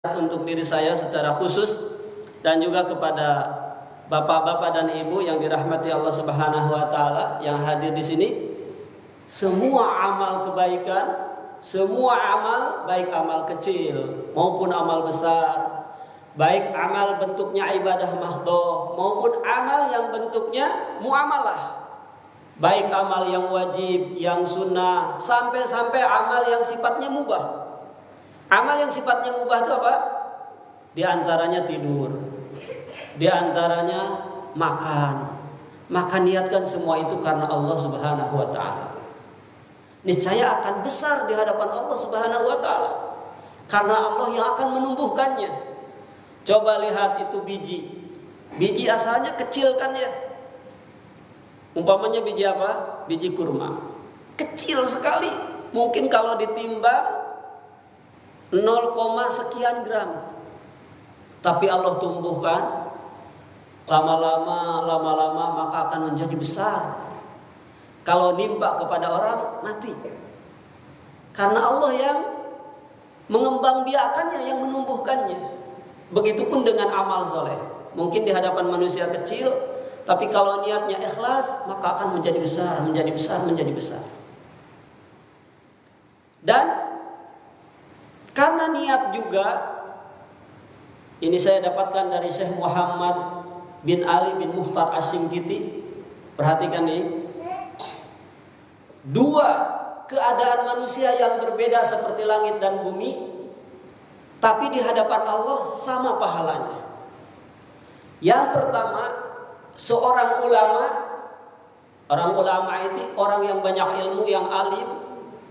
untuk diri saya secara khusus dan juga kepada bapak-bapak dan ibu yang dirahmati Allah Subhanahu wa taala yang hadir di sini. Semua amal kebaikan, semua amal, baik amal kecil maupun amal besar, baik amal bentuknya ibadah mahdhah maupun amal yang bentuknya muamalah, baik amal yang wajib, yang sunnah, sampai amal yang sifatnya mubah. Amal yang sifatnya mubah itu apa? Di antaranya tidur, di antaranya makan. Maka niatkan semua itu karena Allah Subhanahu wa taala. Niscaya akan besar di hadapan Allah Subhanahu wa taala. Karena Allah yang akan menumbuhkannya. Coba lihat itu biji. Biji asalnya kecil kan ya? Umpamanya biji apa? Biji kurma. Kecil sekali. Mungkin kalau ditimbang 0, sekian gram. Tapi Allah tumbuhkan lama-lama maka akan menjadi besar. Kalau nimpa kepada orang mati. Karena Allah yang mengembangbiakannya, yang menumbuhkannya. Begitupun dengan amal soleh. Mungkin di hadapan manusia kecil, tapi kalau niatnya ikhlas maka akan menjadi besar, menjadi besar, menjadi besar. Dan karena niat juga, ini saya dapatkan dari Syekh Muhammad bin Ali bin Mukhtar Asy-Shinqiti. Perhatikan nih. Dua keadaan manusia yang berbeda seperti langit dan bumi, tapi di hadapan Allah sama pahalanya. Yang pertama, seorang ulama. Orang ulama itu orang yang banyak ilmu, yang alim.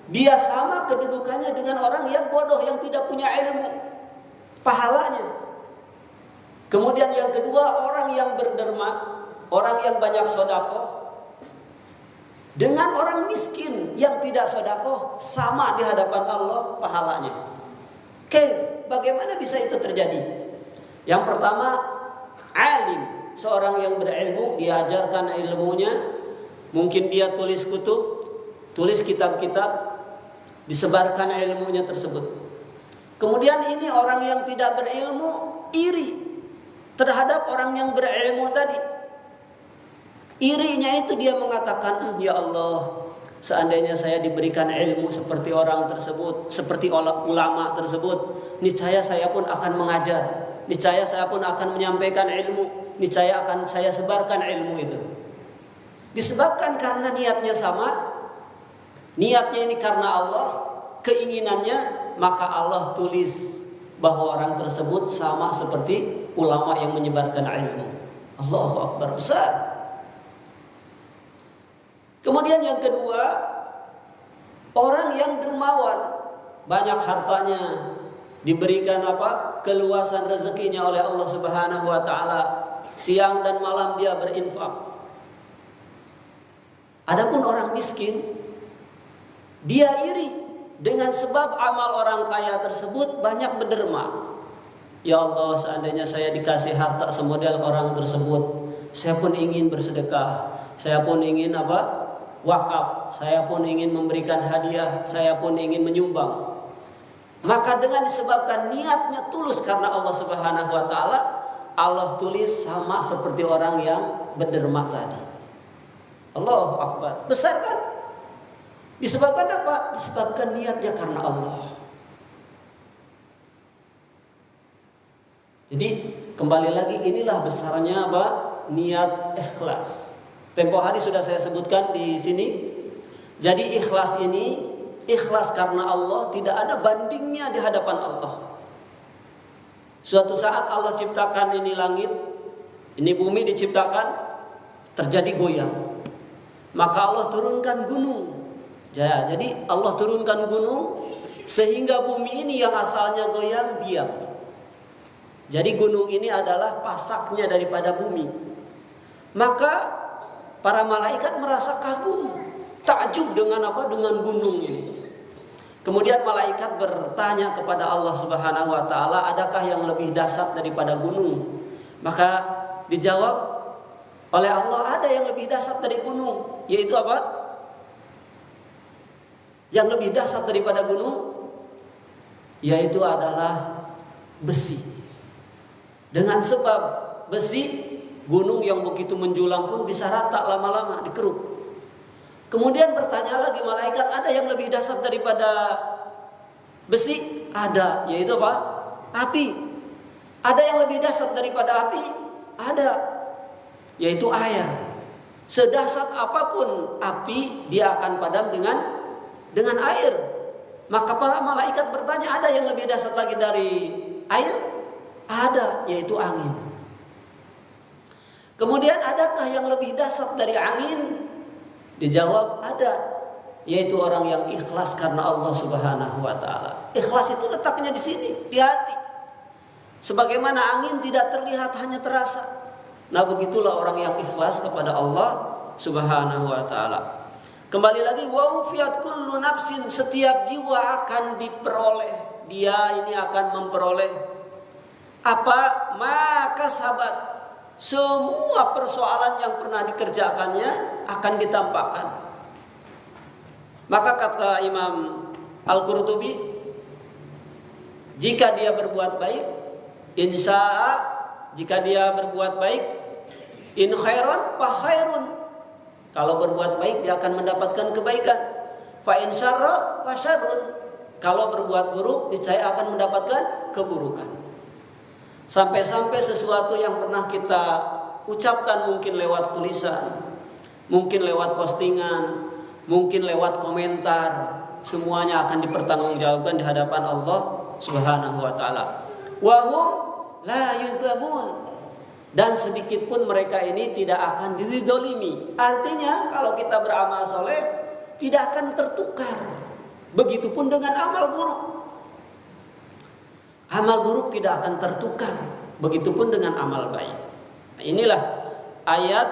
Dia sama kedudukannya dengan orang yang bodoh, yang tidak punya ilmu. Pahalanya. Kemudian yang kedua, orang yang berderma, orang yang banyak sedekah, dengan orang miskin yang tidak sedekah, sama di hadapan Allah pahalanya. Oke, bagaimana bisa itu terjadi? Yang pertama, alim, seorang yang berilmu, diajarkan ilmunya, mungkin dia tulis kutub, tulis kitab-kitab, disebarkan ilmunya tersebut. Kemudian ini orang yang tidak berilmu iri terhadap orang yang berilmu tadi. Irinya itu dia mengatakan, ya Allah, seandainya saya diberikan ilmu seperti orang tersebut, seperti ulama tersebut, niscaya saya pun akan mengajar, niscaya saya pun akan menyampaikan ilmu, niscaya akan saya sebarkan ilmu itu. Disebabkan karena niatnya sama, niatnya ini karena Allah, keinginannya, maka Allah tulis bahwa orang tersebut sama seperti ulama yang menyebarkan ilmu. Allahu Akbar, besar. Kemudian yang kedua, orang yang dermawan, banyak hartanya, diberikan apa? Keluasan rezekinya oleh Allah Subhanahu wa taala. Siang dan malam dia berinfak. Adapun orang miskin, dia iri dengan sebab amal orang kaya tersebut banyak berderma. Ya Allah, seandainya saya dikasih harta semodel orang tersebut, saya pun ingin bersedekah, saya pun ingin apa? Wakaf, saya pun ingin memberikan hadiah, saya pun ingin menyumbang. Maka dengan disebabkan niatnya tulus karena Allah Subhanahu wa taala, Allah tulis sama seperti orang yang berderma tadi. Allahu Akbar. Besar kan? Disebabkan apa? Disebabkan niatnya karena Allah. Jadi kembali lagi, inilah besarnya apa? Niat ikhlas. Tempo hari sudah saya sebutkan di sini. Jadi ikhlas ini, ikhlas karena Allah, tidak ada bandingnya di hadapan Allah. Suatu saat Allah ciptakan ini langit, ini bumi diciptakan, terjadi goyang. Maka Allah turunkan gunung. Ya, jadi Allah turunkan gunung sehingga bumi ini yang asalnya goyang diam. Jadi gunung ini adalah pasaknya daripada bumi. Maka para malaikat merasa kagum, takjub dengan apa? Dengan gunung ini. Kemudian malaikat bertanya kepada Allah Subhanahu wa taala, adakah yang lebih dahsyat daripada gunung? Maka dijawab oleh Allah, ada yang lebih dahsyat dari gunung, yaitu apa? Yang lebih dahsyat daripada gunung yaitu adalah besi. Dengan sebab besi, gunung yang begitu menjulang pun bisa rata lama-lama dikeruk. Kemudian bertanya lagi malaikat, ada yang lebih dahsyat daripada besi? Ada, yaitu apa? Api. Ada yang lebih dahsyat daripada api? Ada, yaitu air. Sedahsyat apapun api, dia akan padam dengan air. Maka para malaikat bertanya, ada yang lebih dahsyat lagi dari air? Ada, yaitu angin. Kemudian adakah yang lebih dahsyat dari angin? Dijawab ada, yaitu orang yang ikhlas karena Allah Subhanahu wa taala. Ikhlas itu letaknya di sini, di hati. Sebagaimana angin tidak terlihat, hanya terasa. Nah, begitulah orang yang ikhlas kepada Allah Subhanahu wa taala. Kembali lagi, wa ufiyat kullu nafsin, setiap jiwa akan diperoleh, dia ini akan memperoleh apa? Maka sahabat, semua persoalan yang pernah dikerjakannya akan ditampakkan. Maka kata Imam Al-Qurtubi, jika dia berbuat baik, insya'a, jika dia berbuat baik, in khairan fa khairun, kalau berbuat baik dia akan mendapatkan kebaikan. Fa in syarra fa syarrun, kalau berbuat buruk niscaya akan mendapatkan keburukan. Sampai-sampai sesuatu yang pernah kita ucapkan mungkin lewat tulisan, mungkin lewat postingan, mungkin lewat komentar, semuanya akan dipertanggungjawabkan di hadapan Allah Subhanahu wa taala. Wa hum la yudzamun, dan sedikit pun mereka ini tidak akan dizalimi. Artinya kalau kita beramal soleh tidak akan tertukar. Begitupun dengan amal buruk. Amal buruk tidak akan tertukar. Begitupun dengan amal baik. Nah, inilah ayat